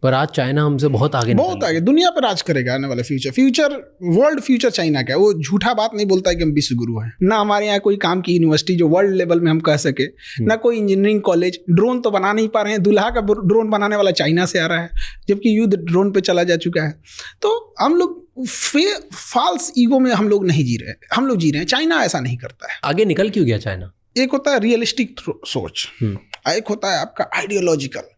पर आज चाइना हमसे बहुत आगे बहुत आगे, दुनिया पर राज करेगा आने वाला फ्यूचर वर्ल्ड फ्यूचर चाइना का है। वो झूठा बात नहीं बोलता है कि हम विश्व गुरु हैं। ना हमारे यहाँ कोई काम की यूनिवर्सिटी जो वर्ल्ड लेवल में हम कह सके, ना कोई इंजीनियरिंग कॉलेज। ड्रोन तो बना नहीं पा रहे हैं, दूल्हा का ड्रोन बनाने वाला चाइना से आ रहा है, जबकि युद्ध ड्रोन पे चला जा चुका है। तो हम लोग फॉल्स ईगो में हम लोग नहीं जी रहे, हम लोग जी रहे हैं। चाइना ऐसा नहीं करता है। आगे निकल क्यों गया चाइना? एक होता है रियलिस्टिक सोच, एक होता है आपका आइडियोलॉजिकल,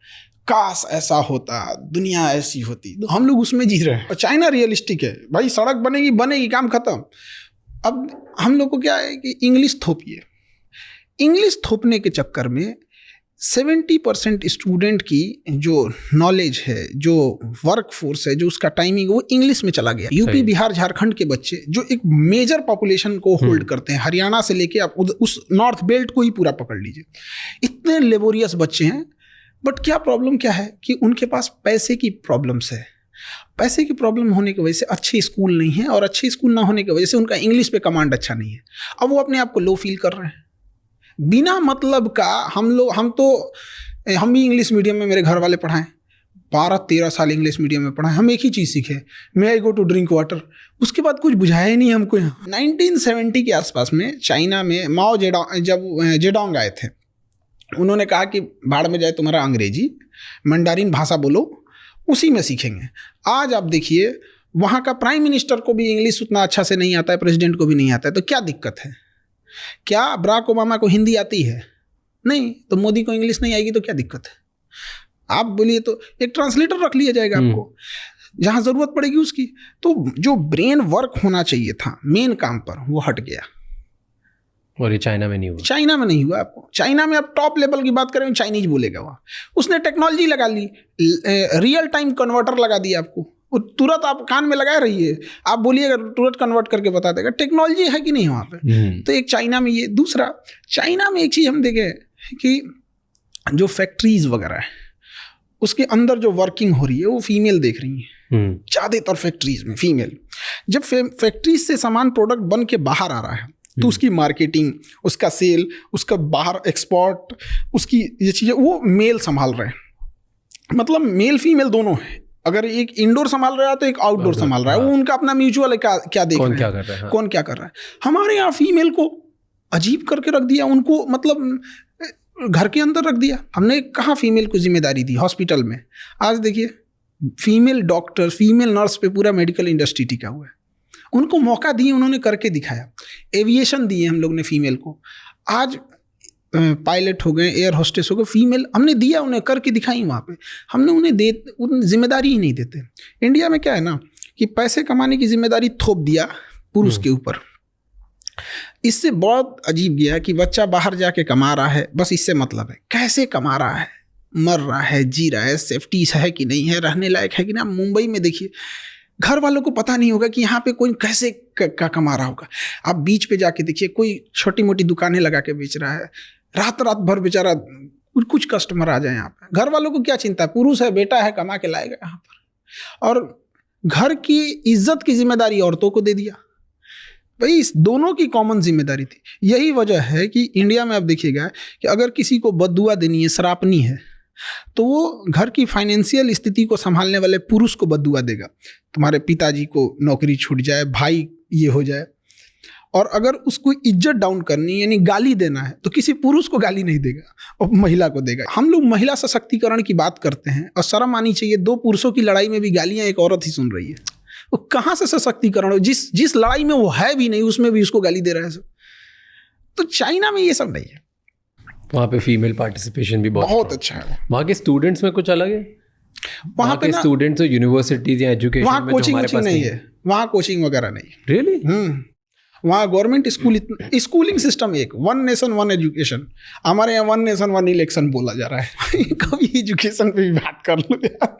काश ऐसा होता, दुनिया ऐसी होती। तो हम लोग उसमें जी रहे हैं। और चाइना रियलिस्टिक है, भाई सड़क बनेगी काम खत्म। अब हम लोग को क्या है कि इंग्लिश थोपिए। इंग्लिश थोपने के चक्कर में 70% स्टूडेंट की जो नॉलेज है, जो वर्क फोर्स है, जो उसका टाइमिंग, वो इंग्लिश में चला गया। यूपी, बिहार, झारखंड के बच्चे जो एक मेजर पॉपुलेशन को होल्ड करते हैं, हरियाणा से लेके आप उस नॉर्थ बेल्ट को ही पूरा पकड़ लीजिए, इतने लेबोरियस बच्चे हैं। बट क्या प्रॉब्लम क्या है कि उनके पास पैसे की प्रॉब्लम्स है। पैसे की प्रॉब्लम होने की वजह से अच्छे स्कूल नहीं है, और अच्छे स्कूल ना होने की वजह से उनका इंग्लिश पे कमांड अच्छा नहीं है। अब वो अपने आप को लो फील कर रहे हैं बिना मतलब का। हम भी इंग्लिश मीडियम में मेरे घर वाले पढ़ाएं, 12-13 साल इंग्लिश मीडियम में पढ़ाएं। हम एक ही चीज़ सीखे, मे आई गो टू ड्रिंक वाटर। उसके बाद कुछ बुझाया ही नहीं हमको। यहाँ 1970 के आसपास में चाइना में माओ जेडोंग आए थे। उन्होंने कहा कि भाड़ में जाए तुम्हारा अंग्रेजी, मंडारिन भाषा बोलो, उसी में सीखेंगे। आज आप देखिए, वहाँ का प्राइम मिनिस्टर को भी इंग्लिश उतना अच्छा से नहीं आता है, प्रेसिडेंट को भी नहीं आता है। तो क्या दिक्कत है? क्या बराक ओबामा को हिंदी आती है? नहीं। तो मोदी को इंग्लिश नहीं आएगी तो क्या दिक्कत है? आप बोलिए तो एक ट्रांसलेटर रख लिया जाएगा आपको, जहाँ ज़रूरत पड़ेगी उसकी। तो जो ब्रेन वर्क होना चाहिए था मेन काम पर, वो हट गया। और ये चाइना में नहीं हुआ। चाइना में नहीं हुआ। आपको चाइना में आप टॉप लेवल की बात करें, चाइनीज बोलेगा वहाँ। उसने टेक्नोलॉजी लगा ली, रियल टाइम कन्वर्टर लगा दिया आपको। वो तुरंत आप कान में लगाए रहिए, आप बोलिएगा तुरंत कन्वर्ट करके बता देगा। टेक्नोलॉजी है कि नहीं वहाँ पे? तो एक चाइना में ये। दूसरा, चाइना में एक चीज़ हम देखें कि जो फैक्ट्रीज वगैरह है, उसके अंदर जो वर्किंग हो रही है वो फीमेल देख रही है ज़्यादातर फैक्ट्रीज में। फीमेल जब फैक्ट्रीज से सामान प्रोडक्ट बन के बाहर आ रहा है, तो उसकी मार्केटिंग, उसका सेल, उसका बाहर एक्सपोर्ट, उसकी ये चीज़ें वो मेल संभाल रहे हैं। मतलब मेल फीमेल दोनों है। अगर एक इंडोर संभाल रहा है तो एक आउटडोर संभाल रहा है। वो उनका अपना म्यूचुअल क्या देख रहे हैं, कौन क्या कर रहा है। हमारे यहाँ फीमेल को अजीब करके रख दिया, उनको मतलब घर के अंदर रख दिया। हमने कहाँ फीमेल को जिम्मेदारी दी हॉस्पिटल में? आज देखिए, फीमेल डॉक्टर, फीमेल नर्स पे पूरा मेडिकल इंडस्ट्री टिका हुआ है। उनको मौका दिए, उन्होंने करके दिखाया। एविएशन दिए हम लोग ने फीमेल को। आज पायलट हो गए, एयर होस्टेस हो गए, फीमेल हमने दिया, उन्हें करके दिखाई वहाँ पे। हमने उन्हें जिम्मेदारी ही नहीं देते। इंडिया में क्या है ना कि पैसे कमाने की जिम्मेदारी थोप दिया पुरुष के ऊपर। इससे बहुत अजीब गया कि बच्चा बाहर जाके कमा रहा है, बस इससे मतलब है कैसे कमा रहा है, मर रहा है, जी रहा है, सेफ्टी है कि नहीं है, रहने लायक है कि नहीं। मुंबई में देखिए, घर वालों को पता नहीं होगा कि यहाँ पे कोई कैसे कमा रहा होगा। आप बीच पे जाके देखिए, कोई छोटी मोटी दुकानें लगा के बेच रहा है, रात भर बेचारा कुछ कस्टमर आ जाए यहाँ पे। घर वालों को क्या चिंता है, पुरुष है, बेटा है, कमा के लाएगा यहाँ पर। और घर की इज्जत की जिम्मेदारी औरतों को दे दिया। भाई इस दोनों की कॉमन जिम्मेदारी थी। यही वजह है कि इंडिया में आप देखिएगा कि अगर किसी को बद्दुआ देनी है, सरापनी है, तो वो घर की फाइनेंशियल स्थिति को संभालने वाले पुरुष को बद्दुआ देगा। तुम्हारे पिताजी को नौकरी छूट जाए, भाई ये हो जाए। और अगर उसको इज्जत डाउन करनी यानी गाली देना है, तो किसी पुरुष को गाली नहीं देगा, और महिला को देगा। हम लोग महिला सशक्तिकरण की बात करते हैं, और शर्म आनी चाहिए, दो पुरुषों की लड़ाई में भी गालियां एक औरत ही सुन रही है। वो कहाँ से सशक्तिकरण हो? जिस लड़ाई में वो है भी नहीं, उसमें भी उसको गाली दे रहा है सब। तो चाइना में ये सब नहीं है। वहाँ पे फीमेल पार्टिसिपेशन भी बहुत अच्छा है। वहाँ के स्टूडेंट्स में कुछ अलग है? वहाँ पे स्टूडेंट्स यूनिवर्सिटीज या एजुकेशन वहाँ कोचिंग नहीं है, वहाँ कोचिंग वगैरह नहीं। रियली? वहाँ गवर्नमेंट स्कूलिंग सिस्टम एक, वन नेशन वन एजुकेशन। हमारे यहाँ वन नेशन वन इलेक्शन बोला जा रहा है। कभी एजुकेशन पे भी बात कर लो यार।